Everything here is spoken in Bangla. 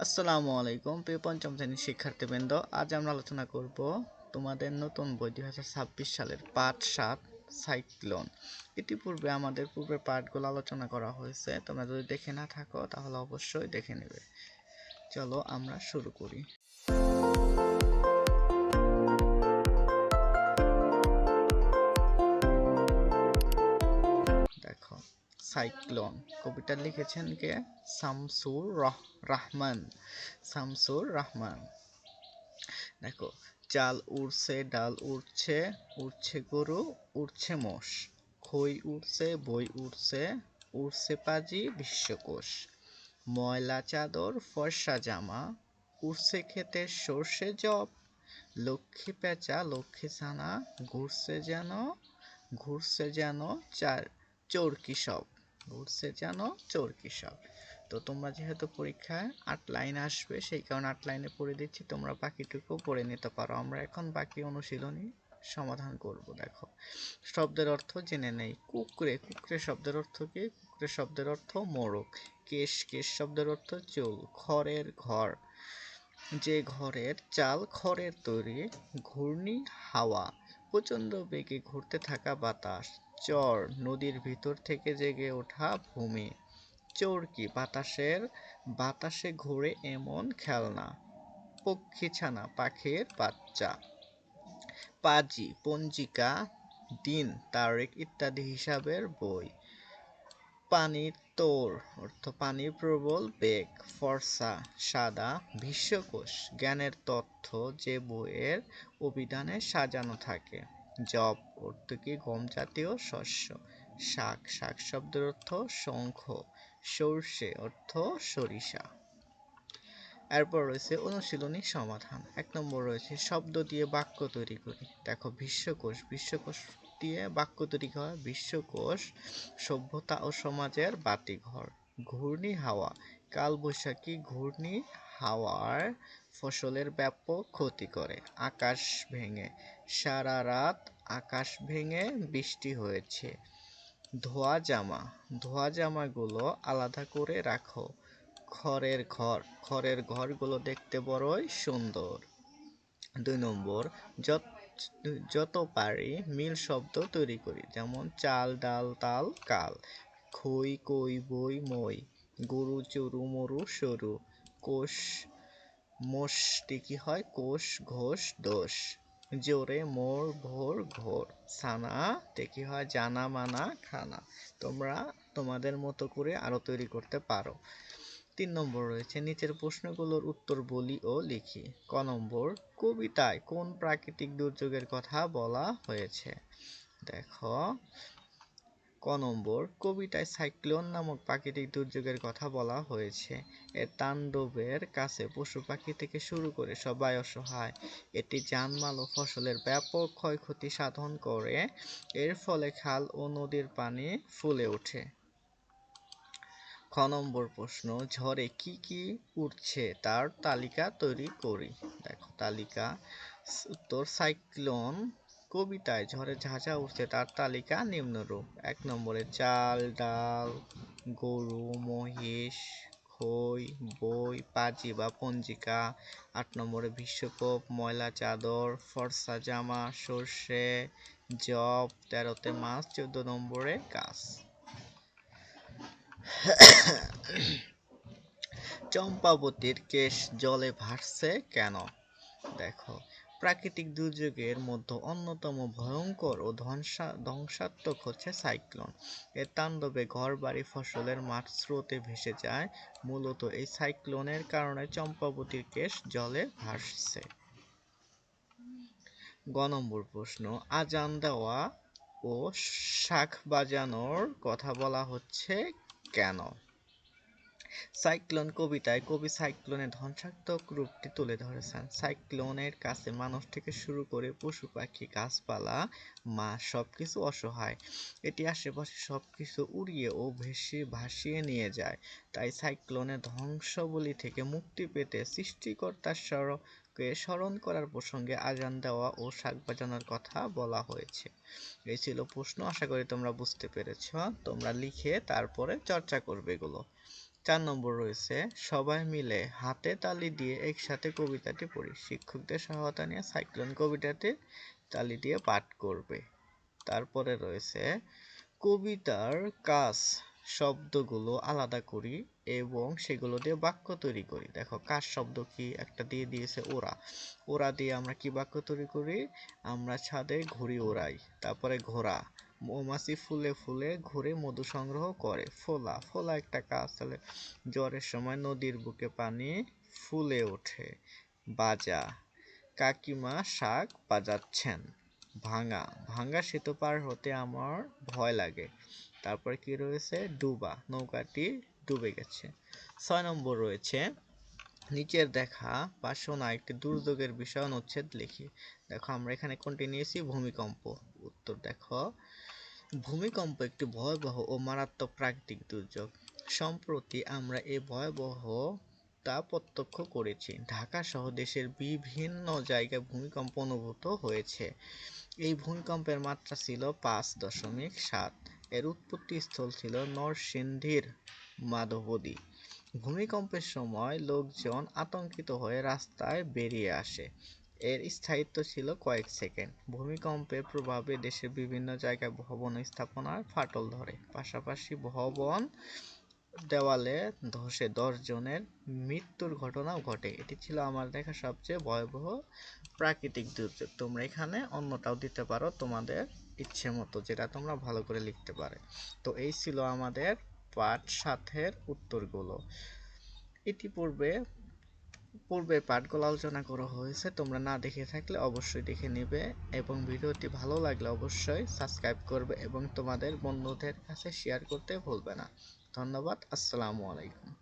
আসসালামু আলাইকুম প্রিয় পঞ্চম শ্রেণীর শিক্ষার্থীবৃন্দ। আজ আমরা আলোচনা করব তোমাদের নতুন বই 2026 সালের পাঠ 7 সাইক্লোন। ইতিপূর্বে আমাদের পূর্বের পাঠগুলো আলোচনা করা হয়েছে, তোমরা যদি দেখে না থাকো তাহলে অবশ্যই দেখে নেবে। চলো আমরা শুরু করি। দেখো, সাইক্লোন কবিতা লিখেছেন কে? রাহমান শামসুর রাহমান। দেখো, চাল উড়ছে, ডাল উড়ছে, উড়ছে গরু, উড়ছে মোষ, খই উড়ছে, বই উড়ছে, উড়ছে পাজি বিশ্বকোষ, ময়লা চাদর ফর্সা জামা, উড়ছে খেতে সর্ষে জব, লক্ষ্মী পেঁচা লক্ষ্মী ছানা, ঘুরছে যেন চরকি সব, ঘুরছে যেন চরকি সব। তো তোমরা যেহেতু পরীক্ষায় 8 লাইন আসবে, সেই কারণে 8 লাইনে পড়ে দিচ্ছি, তোমরা বাকিটুকু পড়ে নিতে পারো। আমরা এখন বাকি অনুশীলনী সমাধান করব। দেখো, শব্দের অর্থ জেনে নেই। কুকড়ে, কুকড়ে শব্দের অর্থ কি? কুকড়ে শব্দের অর্থ মোড়ক। কেশ, কেশ শব্দের অর্থ চুল। খড়ের ঘর, যে ঘরের চাল খড়ের তৈরি। ঘূর্ণি হাওয়া, প্রচণ্ড বেগে ঘুরতে থাকা বাতাস। চর, নদীর ভিতর থেকে জেগে ওঠা ভূমি। চরকি, বাতাসে ঘোরে এমন খেলনা। পক্ষীছানা, পাখির বাচ্চা। পাজি, পঞ্জিকা, দিন, তারিখ ইত্যাদি হিসাবের বই। পানির তোর অর্থ পানির প্রবল বেগ। ফর্সা, সাদা। বিশ্বকোষ, জ্ঞানের তথ্য যে বইয়ের অভিধানে সাজানো থাকে। জব অর্থ কি? গম জাতীয় শস্য। শাক, শাক শব্দের অর্থ শঙ্খ। সর্ষে অর্থ সরিষা। এরপর রয়েছে অনুশীলনী সমাধান। 1 নম্বর রয়েছে শব্দ দিয়ে বাক্য তৈরি করি। দেখো, বিশ্বকোষ, বিশ্বকোষ দিয়ে বাক্য তৈরি হয়। বিশ্বকোষ সভ্যতা ও সমাজের বাতিঘর। ঘূর্ণি হাওয়া, কালবৈশাখী ঘূর্ণি হাওয়ার ফসলের ব্যাপক ক্ষতি করে। আকাশ ভেঙে, সারা রাত আকাশ ভেঙে বৃষ্টি হয়েছে। ধোয়া জামা, ধোয়া জামাগুলো আলাদা করে রাখো। খড়ের ঘর, খড়ের ঘরগুলো দেখতে বড়ই সুন্দর। 2 নম্বর, যত পারি মিল শব্দ তৈরি করি। যেমন চাল, ডাল, তাল, কাল। খই, কই, বই, মই। গরু, চরু, মরু, সরু। কোষ, মোষটি কি হয়? কোষ, ঘোষ, দোষ। জোরে, মোর, ভোর, ঘোর। ছানা কি হয়? জানা, মানা, খানা। তোমরা তোমাদের মতো করে আরো তৈরি করতে পারো। 3 নম্বর রয়েছে নিচের প্রশ্নগুলোর উত্তর বলি ও লিখি। ক নম্বর, কবিতায় কোন প্রাকৃতিক দুর্যোগের কথা বলা হয়েছে? দেখো, ক নম্বর, কবিতায় সাইক্লোন নামক প্রাকৃতিক দুর্যোগের কথা বলা হয়েছে। এর তাণ্ডবের কাছে পশু পাখি থেকে শুরু করে সবাই অসহায়। এটি জানমাল ও ফসলের ব্যাপক ক্ষয়ক্ষতি সাধন করে। এর ফলে খাল ও নদীর পানি ফুলে ওঠে। খ নম্বর প্রশ্ন, ঝড়ে কি কি উড়ছে তার তালিকা তৈরি করি। দেখো তালিকা। উত্তর, সাইক্লোন কবিতায় ঝড়ে যা যা উঠছে তার তালিকা নিম্নরূপ। 1 নম্বরে চাল, ডাল, গরু, মহিষ, খই, বই, পাজি বা পঞ্জিকা। 8 নম্বরে বিশ্বকাপ, ময়লা চাদর, ফর্সা জামা, সর্ষে, জব। 13তে মাছ। 14 নম্বরে গাছ। চম্পাবতীর কেশ জলে ভাসছে কেন? দেখো, প্রাকৃতিক দুর্যোগের মধ্যে অন্যতম ভয়ঙ্কর ও ধ্বংসাত্মক হচ্ছে সাইক্লোন। এর তাণ্ডবে ঘরবাড়ি, ফসলের মাঠ স্রোতে ভেসে যায়। মূলত এই সাইক্লোনের কারণে চম্পাবতীর কেশ জলে ভাসছে। গ নম্বর প্রশ্ন, আজান দেওয়া ও শাঁখ বাজানোর কথা বলা হচ্ছে কেন? সাইক্লোন কবিতায় কবি সাইক্লোনের ধ্বংসাত্মক রূপটি তুলে ধরেছেন। সাইক্লোনের কাছে মানুষ থেকে শুরু করে পশু পাখি, গাছপালা, মাছ সবকিছু অসহায়। এটি আশেপাশে সবকিছু উড়িয়ে ও ভাসিয়ে নিয়ে যায়। তাই সাইক্লোনের ধ্বংসাবলী থেকে মুক্তি পেতে সৃষ্টিকর্তার স্মরণ করার প্রসঙ্গে আজান দেওয়া ও শাঁখ বাজানোর কথা বলা হয়েছে। এই ছিল প্রশ্ন। আশা করি তোমরা বুঝতে পেরেছ। তোমরা লিখে তারপরে চর্চা করবে এগুলো। 4 নম্বর রয়েছে সবাই মিলে হাতে তালি দিয়ে একসাথে কবিতাটি পড়ি। শিক্ষকদের সহায়তা নিয়ে সাইক্লোন কবিতাটি তালি দিয়ে পাঠ করবে। তারপরে রয়েছে কবিতার কাজ শব্দগুলো আলাদা করি এবং সেগুলো দিয়ে বাক্য তৈরি করি। দেখো কাজ শব্দ কি একটা দিয়ে দিয়েছে ওরা। ওরা দিয়ে আমরা কি বাক্য তৈরি করি? আমরা ছাদে ঘুড়ি ওড়াই। তারপরে ঘোড়া, মৌমাছি ফুলে ফুলে ঘুরে মধু সংগ্রহ করে। ফোলা, ফোলা একটা কাজ, তাহলে জ্বরের সময় নদীর বুকে পানি ফুলে ওঠে। বাজা, কাকিমা শাক বাজাচ্ছেন। ভাঙা, ভাঙা সেতু পার হতে আমার ভয় লাগে। তারপর কি রয়েছে? ডুবা, নৌকাটি ডুবে গেছে। 6 নম্বর রয়েছে নিচের দেখা বা শোনা একটি দুর্যোগের বিষয় অনুচ্ছেদ লিখি। দেখো আমরা এখানে কোনটি নিয়েছি? ভূমিকম্প। উত্তর দেখো, ভূমিকম্প একটি ভয়াবহ ও মারাত্মক প্রাকৃতিক দুর্যোগ। সম্প্রতি আমরা এই ভয়াবহতা প্রত্যক্ষ করেছি। ঢাকা সহ দেশের বিভিন্ন জায়গায় ভূমিকম্প অনুভূত হয়েছে। এই ভূমিকম্পের মাত্রা ছিল 5.7। এর উৎপত্তিস্থল ছিল নরসিংদীর মাধবদী। ভূমিকম্পের সময় লোকজন আতঙ্কিত হয়ে রাস্তায় বেরিয়ে আসে। এর স্থায়িত্ব ছিল কয়েক সেকেন্ড। ভূমিকম্পের প্রভাবে দেশের বিভিন্ন জায়গায় ভবন স্থাপনায় ফাটল ধরে। পাশাপাশি ভবন দেওয়ালে ধসে 10 জনের মৃত্যুর ঘটনাও ঘটে। এটি ছিল আমার দেখা সবচেয়ে ভয়াবহ প্রাকৃতিক দুর্যোগ। তোমরা এখানে অন্যটাও দিতে পারো তোমাদের ইচ্ছে মতো, যেটা তোমরা ভালো করে লিখতে পারে। তো এই ছিল আমাদের পার্ট 7 উত্তরগুলো। পূর্বের পাঠগুলো আলোচনা করা হয়েছে, তোমরা না দেখে থাকলে অবশ্যই দেখে নিবে এবং ভিডিওটি ভালো লাগলে অবশ্যই সাবস্ক্রাইব করবে এবং তোমাদের বন্ধুদের কাছে শেয়ার করতে ভুলবে না। ধন্যবাদ। আসসালামু আলাইকুম।